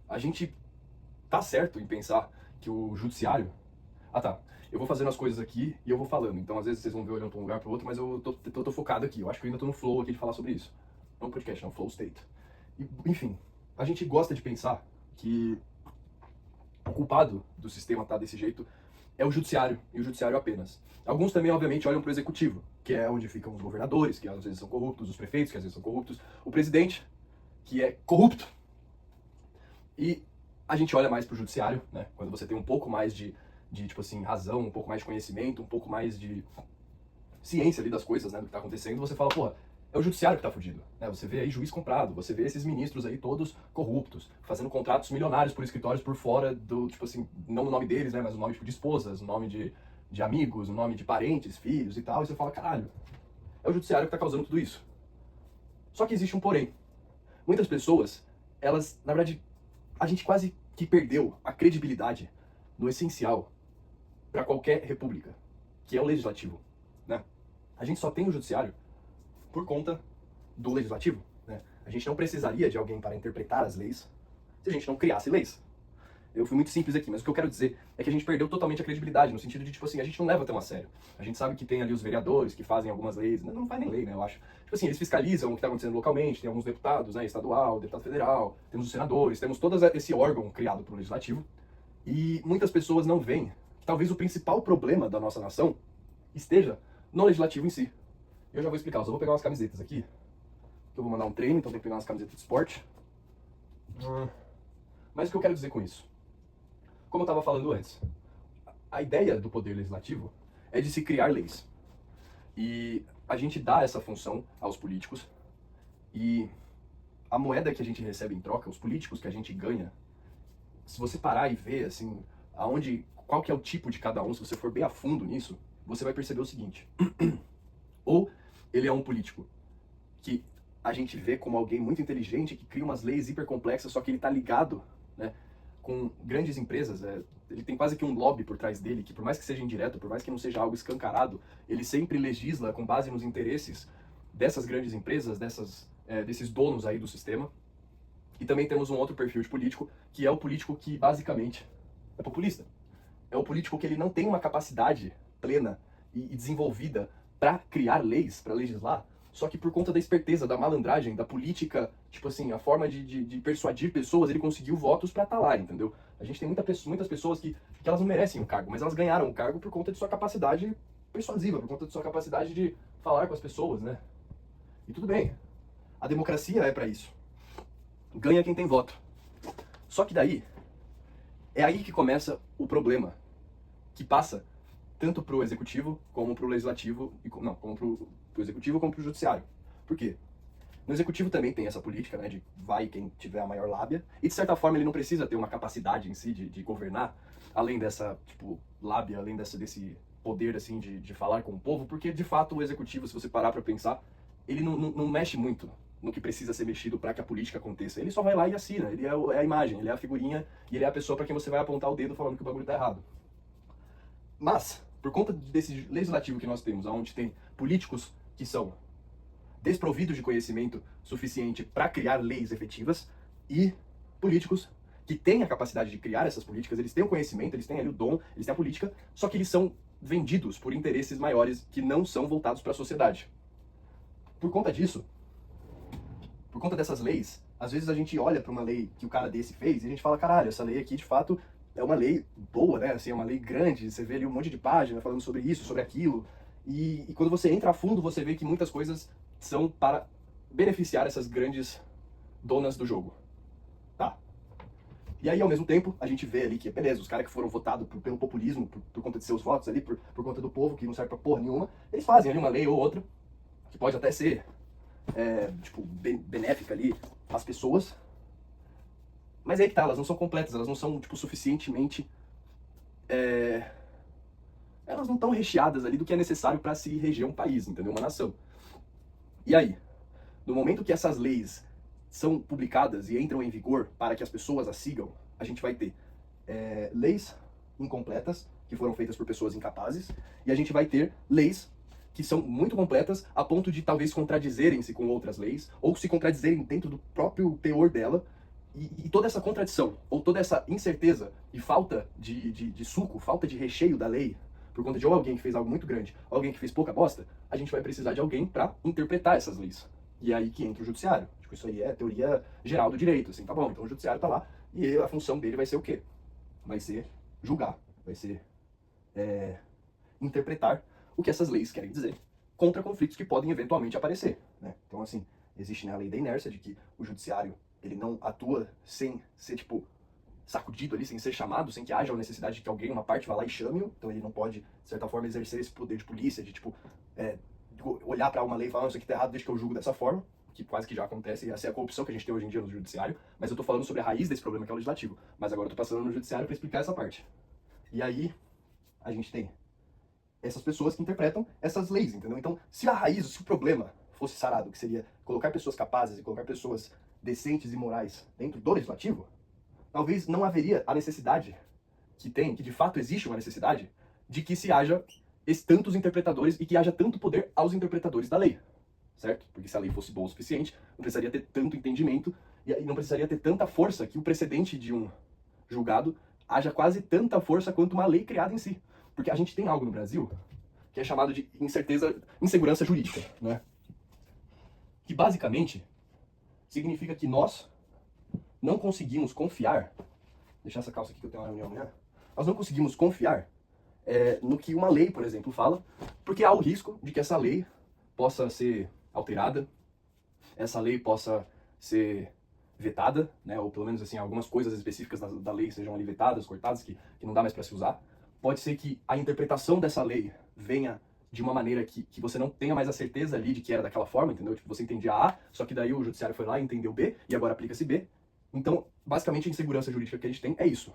A gente tá certo em pensar que o judiciário... Ah tá, eu vou fazendo as coisas aqui e eu vou falando, então às vezes vocês vão ver olhando pra um lugar pro outro, mas eu tô focado aqui, eu acho que eu ainda tô no flow aqui de falar sobre isso. Não podcast, não, flow state. E, enfim, a gente gosta de pensar que o culpado do sistema estar desse jeito é o judiciário, e o judiciário apenas. Alguns também, obviamente, olham para o executivo, que é onde ficam os governadores, que às vezes são corruptos, os prefeitos, que às vezes são corruptos, o presidente, que é corrupto. E a gente olha mais para o judiciário, né? Quando você tem um pouco mais de, tipo assim, razão, um pouco mais de conhecimento, um pouco mais de ciência ali das coisas, né, do que está acontecendo, você fala, porra, é o judiciário que tá fudido, né? Você vê aí juiz comprado, você vê esses ministros aí todos corruptos, fazendo contratos milionários por escritórios por fora do, tipo assim, não o nome deles, né, mas o nome tipo, de esposas, o nome de amigos, o nome de parentes, filhos e tal, e você fala, caralho, é o judiciário que tá causando tudo isso. Só que existe um porém. Muitas pessoas, elas, na verdade, a gente quase que perdeu a credibilidade no essencial para qualquer república, que é o legislativo, né? A gente só tem o judiciário por conta do legislativo, né? A gente não precisaria de alguém para interpretar as leis se a gente não criasse leis. Eu fui muito simples aqui, mas o que eu quero dizer é que a gente perdeu totalmente a credibilidade, no sentido de, tipo assim, a gente não leva tão a sério. A gente sabe que tem ali os vereadores que fazem algumas leis, não faz nem lei, né, eu acho. Tipo assim, eles fiscalizam o que está acontecendo localmente, tem alguns deputados, né, estadual, deputado federal, temos os senadores, temos todo esse órgão criado pelo legislativo, e muitas pessoas não veem que talvez o principal problema da nossa nação esteja no legislativo em si. Eu já vou explicar, eu só vou pegar umas camisetas aqui, que eu vou mandar um treino, então tem que pegar umas camisetas de esporte. Mas o que eu quero dizer com isso? Como eu estava falando antes, a ideia do poder legislativo é de se criar leis. E a gente dá essa função aos políticos, e a moeda que a gente recebe em troca, os políticos que a gente ganha, se você parar e ver, assim, qual que é o tipo de cada um, se você for bem a fundo nisso, você vai perceber o seguinte. Ou ele é um político que a gente vê como alguém muito inteligente, que cria umas leis hiper complexas, só que ele está ligado, né, com grandes empresas, ele tem quase que um lobby por trás dele, que por mais que seja indireto, por mais que não seja algo escancarado, ele sempre legisla com base nos interesses dessas grandes empresas, desses donos aí do sistema. E também temos um outro perfil de político, que é o político que basicamente é populista. É o político que ele não tem uma capacidade plena e desenvolvida para criar leis, para legislar, só que por conta da esperteza, da malandragem, da política, tipo assim, a forma de persuadir pessoas, ele conseguiu votos pra estar lá, entendeu? A gente tem muitas pessoas que elas não merecem o cargo, mas elas ganharam o cargo por conta de sua capacidade persuasiva, por conta de sua capacidade de falar com as pessoas, né? E tudo bem, a democracia é pra isso. Ganha quem tem voto. Só que daí, é aí que começa o problema, que passa tanto pro executivo como pro legislativo, como pro executivo como pro judiciário. Por quê? No executivo também tem essa política, né, de vai quem tiver a maior lábia, e de certa forma ele não precisa ter uma capacidade em si de governar, além dessa, tipo, lábia, além desse poder, assim, de falar com o povo, porque de fato o executivo, se você parar pra pensar, ele não mexe muito no que precisa ser mexido para que a política aconteça. Ele só vai lá e assina, ele é a imagem, ele é a figurinha, e ele é a pessoa para quem você vai apontar o dedo falando que o bagulho tá errado. Mas, por conta desse legislativo que nós temos, onde tem políticos que são desprovidos de conhecimento suficiente para criar leis efetivas e políticos que têm a capacidade de criar essas políticas, eles têm o conhecimento, eles têm ali o dom, eles têm a política, só que eles são vendidos por interesses maiores que não são voltados para a sociedade. Por conta disso, por conta dessas leis, às vezes a gente olha para uma lei que o cara desse fez e a gente fala, caralho, essa lei aqui de fato é uma lei boa, né? Assim, é uma lei grande, você vê ali um monte de página falando sobre isso, sobre aquilo. E quando você entra a fundo, você vê que muitas coisas são para beneficiar essas grandes donas do jogo. Tá. E aí, ao mesmo tempo, a gente vê ali que, beleza, os caras que foram votados pelo populismo, por conta de seus votos ali, por conta do povo, que não serve pra porra nenhuma, eles fazem ali uma lei ou outra, que pode até ser, tipo, benéfica ali às pessoas. Mas aí que tá, elas não são completas, elas não são, tipo, suficientemente... Elas não estão recheadas ali do que é necessário para se reger um país, entendeu? Uma nação. E aí, no momento que essas leis são publicadas e entram em vigor para que as pessoas as sigam, a gente vai ter leis incompletas, que foram feitas por pessoas incapazes, e a gente vai ter leis que são muito completas a ponto de talvez contradizerem-se com outras leis, ou se contradizerem dentro do próprio teor dela, E toda essa contradição, ou toda essa incerteza e falta de suco, falta de recheio da lei, por conta de ou alguém que fez algo muito grande, ou alguém que fez pouca bosta, a gente vai precisar de alguém para interpretar essas leis. E é aí que entra o judiciário. Tipo, isso aí é teoria geral do direito, assim, tá bom, então o judiciário tá lá, e a função dele vai ser o quê? Vai ser julgar, vai ser interpretar o que essas leis querem dizer contra conflitos que podem eventualmente aparecer, né? Então, assim, existe, né, a lei da inércia de que o judiciário ele não atua sem ser, tipo, sacudido ali, sem ser chamado, sem que haja a necessidade de que alguém, uma parte, vá lá e chame-o. Então ele não pode, de certa forma, exercer esse poder de polícia, de, tipo, olhar para uma lei e falar, isso aqui tá errado, deixa que eu julgo dessa forma, que quase que já acontece, e essa é a corrupção que a gente tem hoje em dia no judiciário. Mas eu tô falando sobre a raiz desse problema, que é o legislativo. Mas agora eu tô passando no judiciário para explicar essa parte. E aí, a gente tem essas pessoas que interpretam essas leis, entendeu? Então, se a raiz, se o problema fosse sarado, que seria colocar pessoas capazes e colocar pessoas decentes e morais dentro do legislativo, talvez não haveria a necessidade que de fato existe uma necessidade, de que se haja tantos interpretadores e que haja tanto poder aos interpretadores da lei, certo? Porque se a lei fosse boa o suficiente, não precisaria ter tanto entendimento e não precisaria ter tanta força que o precedente de um julgado haja quase tanta força quanto uma lei criada em si. Porque a gente tem algo no Brasil que é chamado de insegurança jurídica, né? Que basicamente significa que nós não conseguimos confiar. Deixar essa calça aqui que eu tenho uma reunião amanhã. Nós não conseguimos confiar no que uma lei, por exemplo, fala, porque há o risco de que essa lei possa ser alterada, essa lei possa ser vetada, né? Ou pelo menos assim, algumas coisas específicas da lei sejam ali vetadas, cortadas, que não dá mais para se usar. Pode ser que a interpretação dessa lei venha de uma maneira que você não tenha mais a certeza ali de que era daquela forma, entendeu? Tipo, você entendia A, só que daí o judiciário foi lá e entendeu B, e agora aplica-se B. Então, basicamente, a insegurança jurídica que a gente tem é isso.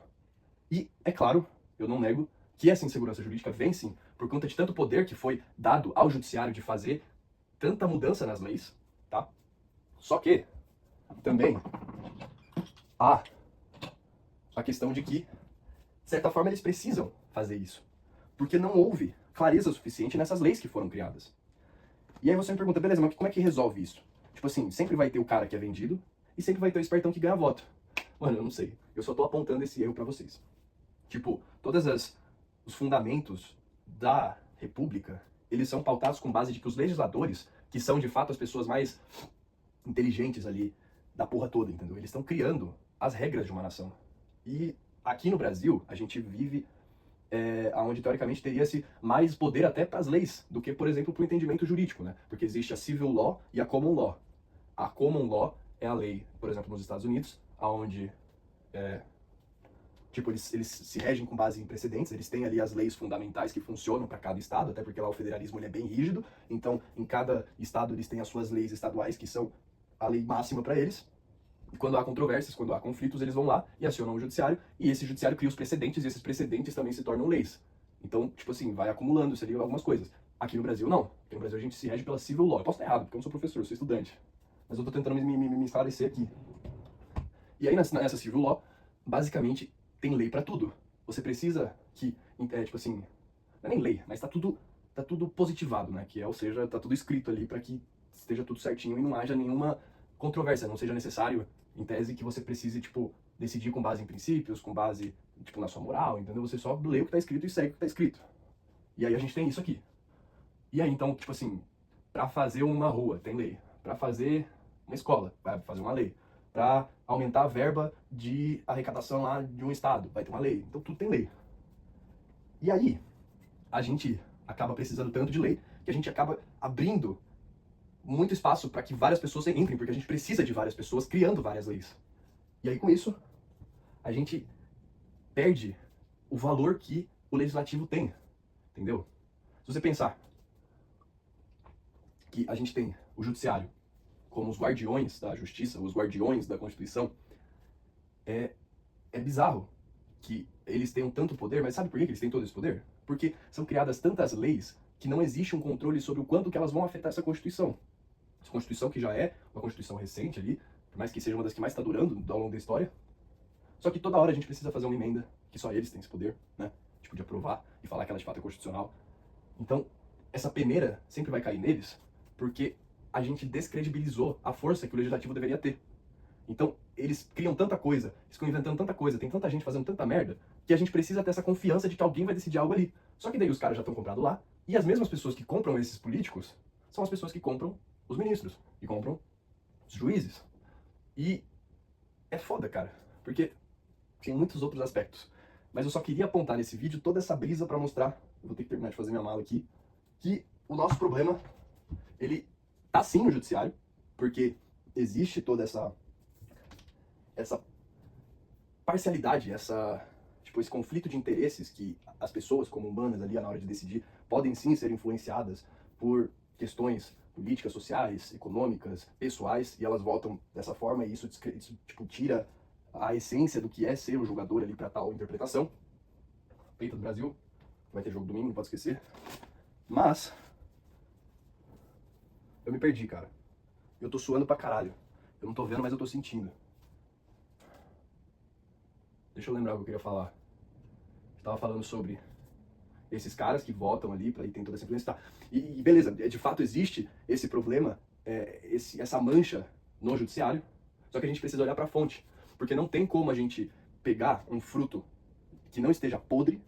E, é claro, eu não nego que essa insegurança jurídica vem sim por conta de tanto poder que foi dado ao judiciário de fazer tanta mudança nas leis, tá? Só que, também, há a questão de que, de certa forma, eles precisam fazer isso. Porque não houve clareza suficiente nessas leis que foram criadas. E aí você me pergunta, beleza, mas como é que resolve isso? Tipo assim, sempre vai ter o cara que é vendido e sempre vai ter o espertão que ganha voto. Mano, eu não sei. Eu só tô apontando esse erro pra vocês. Tipo, os fundamentos da república, eles são pautados com base de que os legisladores, que são de fato as pessoas mais inteligentes ali da porra toda, entendeu? Eles estão criando as regras de uma nação. E aqui no Brasil, a gente vive onde teoricamente teria-se mais poder até para as leis do que, por exemplo, para o entendimento jurídico, né? Porque existe a civil law e a common law. A common law é a lei, por exemplo, nos Estados Unidos, onde tipo, eles se regem com base em precedentes, eles têm ali as leis fundamentais que funcionam para cada estado, até porque lá o federalismo ele é bem rígido, então em cada estado eles têm as suas leis estaduais que são a lei máxima para eles. E quando há controvérsias, quando há conflitos, eles vão lá e acionam o judiciário, e esse judiciário cria os precedentes, e esses precedentes também se tornam leis. Então, tipo assim, vai acumulando, seria algumas coisas. Aqui no Brasil, não. Aqui no Brasil a gente se rege pela civil law. Eu posso estar errado, porque eu não sou professor, eu sou estudante. Mas eu tô tentando me esclarecer aqui. E aí, nessa civil law, basicamente, tem lei pra tudo. Você precisa que, tipo assim, não é nem lei, mas tá tudo positivado, né? Ou seja, tá tudo escrito ali pra que esteja tudo certinho e não haja nenhuma controvérsia, não seja necessário, em tese, que você precise, tipo, decidir com base em princípios, com base, tipo, na sua moral, entendeu? Você só lê o que tá escrito e segue o que tá escrito. E aí a gente tem isso aqui. E aí, então, tipo assim, pra fazer uma rua, tem lei. Pra fazer uma escola, vai fazer uma lei. Pra aumentar a verba de arrecadação lá de um estado, vai ter uma lei. Então tudo tem lei. E aí, a gente acaba precisando tanto de lei que a gente acaba abrindo muito espaço para que várias pessoas entrem, porque a gente precisa de várias pessoas criando várias leis. E aí, com isso, a gente perde o valor que o legislativo tem, entendeu? Se você pensar que a gente tem o judiciário como os guardiões da justiça, os guardiões da Constituição, é bizarro que eles tenham tanto poder, mas sabe por que eles têm todo esse poder? Porque são criadas tantas leis que não existe um controle sobre o quanto que elas vão afetar essa Constituição. Essa Constituição que já é uma Constituição recente ali, por mais que seja uma das que mais está durando ao longo da história, só que toda hora a gente precisa fazer uma emenda, que só eles têm esse poder, né? Tipo, de aprovar e falar que ela de fato é constitucional. Então, essa peneira sempre vai cair neles, porque a gente descredibilizou a força que o legislativo deveria ter. Então, eles criam tanta coisa, eles ficam inventando tanta coisa, tem tanta gente fazendo tanta merda, que a gente precisa ter essa confiança de que alguém vai decidir algo ali. Só que daí os caras já estão comprados lá, e as mesmas pessoas que compram esses políticos são as pessoas que compram os ministros, que compram os juízes. E é foda, cara, porque tem muitos outros aspectos. Mas eu só queria apontar nesse vídeo toda essa brisa pra mostrar, eu vou ter que terminar de fazer minha mala aqui, que o nosso problema, ele tá sim no judiciário, porque existe toda essa parcialidade, tipo, esse conflito de interesses que as pessoas como humanas ali na hora de decidir podem sim ser influenciadas por questões políticas, sociais, econômicas, pessoais, e elas votam dessa forma, e isso tipo, tira a essência do que é ser o jogador ali para tal interpretação. Peita do Brasil, vai ter jogo domingo, não pode esquecer. Mas eu me perdi, cara. Eu tô suando pra caralho. Eu não tô vendo, mas eu tô sentindo. Deixa eu lembrar o que eu queria falar. Eu tava falando sobre esses caras que votam ali, pra aí tem toda essa influência. Tá. E beleza, de fato existe esse problema, essa mancha no judiciário, só que a gente precisa olhar pra fonte. Porque não tem como a gente pegar um fruto que não esteja podre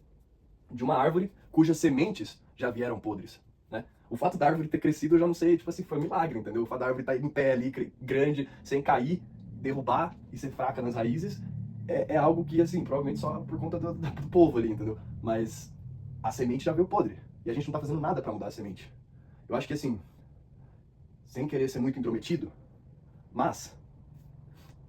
de uma árvore cujas sementes já vieram podres, né? O fato da árvore ter crescido, eu já não sei, tipo assim, foi um milagre, entendeu? O fato da árvore estar em pé ali, grande, sem cair, derrubar e ser fraca nas raízes, é algo que, assim, provavelmente só por conta do povo ali, entendeu? Mas a semente já veio podre. E a gente não tá fazendo nada pra mudar a semente. Eu acho que, assim, sem querer ser muito intrometido, mas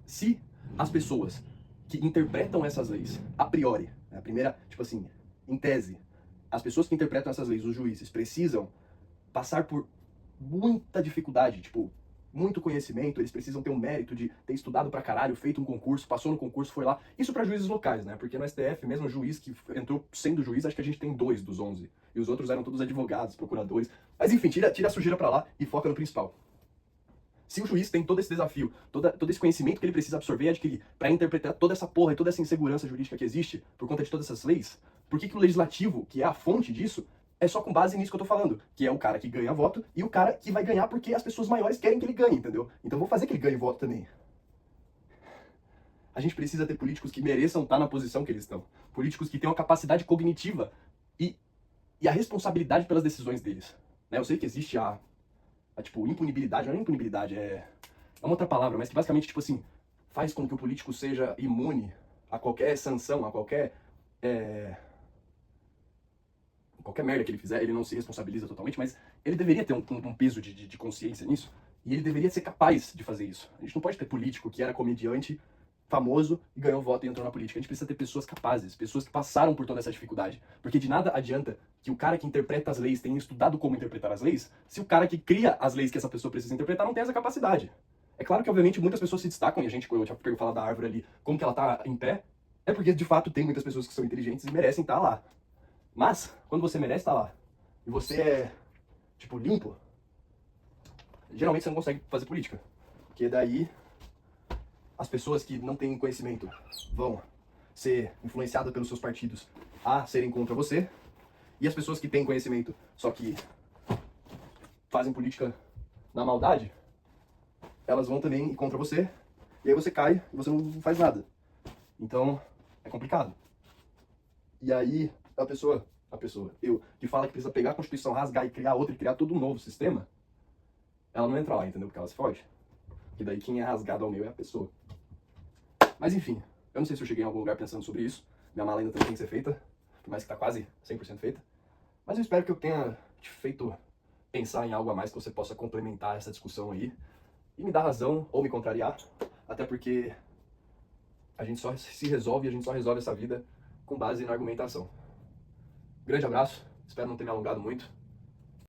se as pessoas que interpretam essas leis a priori, né, a primeira, tipo assim, em tese, as pessoas que interpretam essas leis, os juízes, precisam passar por muita dificuldade, tipo, muito conhecimento, eles precisam ter um mérito de ter estudado pra caralho, feito um concurso, passou no concurso, foi lá. Isso pra juízes locais, né? Porque no STF, mesmo o juiz que entrou sendo juiz, acho que a gente tem 2 dos 11. E os outros eram todos advogados, procuradores. Mas enfim, tira a sujeira pra lá e foca no principal. Se o juiz tem todo esse desafio, todo esse conhecimento que ele precisa absorver e adquirir para interpretar toda essa porra e toda essa insegurança jurídica que existe por conta de todas essas leis, por que o legislativo, que é a fonte disso, é só com base nisso que eu tô falando? Que é o cara que ganha voto e o cara que vai ganhar porque as pessoas maiores querem que ele ganhe, entendeu? Então eu vou fazer que ele ganhe voto também. A gente precisa ter políticos que mereçam estar na posição que eles estão. Políticos que tenham a capacidade cognitiva e a responsabilidade pelas decisões deles. Né? Eu sei que existe tipo, impunibilidade, não é impunibilidade, é uma outra palavra, mas que basicamente, tipo assim, faz com que o político seja imune a qualquer sanção, a qualquer merda que ele fizer, ele não se responsabiliza totalmente, mas ele deveria ter um peso de consciência nisso, e ele deveria ser capaz de fazer isso. A gente não pode ter político que era comediante, famoso, e ganhou voto e entrou na política. A gente precisa ter pessoas capazes, pessoas que passaram por toda essa dificuldade. Porque de nada adianta que o cara que interpreta as leis tenha estudado como interpretar as leis, se o cara que cria as leis que essa pessoa precisa interpretar não tem essa capacidade. É claro que, obviamente, muitas pessoas se destacam, e a gente, eu já pego falar da árvore ali, como que ela tá em pé, é porque, de fato, tem muitas pessoas que são inteligentes e merecem estar lá. Mas, quando você merece estar lá, e você é, tipo, limpo, geralmente você não consegue fazer política. Porque daí as pessoas que não têm conhecimento vão ser influenciadas pelos seus partidos a serem contra você, e as pessoas que têm conhecimento, só que fazem política na maldade, elas vão também ir contra você, e aí você cai e você não faz nada. Então, é complicado. E aí, eu, que fala que precisa pegar a Constituição, rasgar e criar outra, e criar todo um novo sistema, ela não entra lá, entendeu? Porque ela se foge. E daí quem é rasgado ao meio é a pessoa. Mas enfim, eu não sei se eu cheguei em algum lugar pensando sobre isso. Minha mala ainda também tem que ser feita, por mais que tá quase 100% feita. Mas eu espero que eu tenha te feito pensar em algo a mais que você possa complementar essa discussão aí e me dar razão ou me contrariar, até porque a gente só se resolve, a gente só resolve essa vida com base na argumentação. Grande abraço, espero não ter me alongado muito.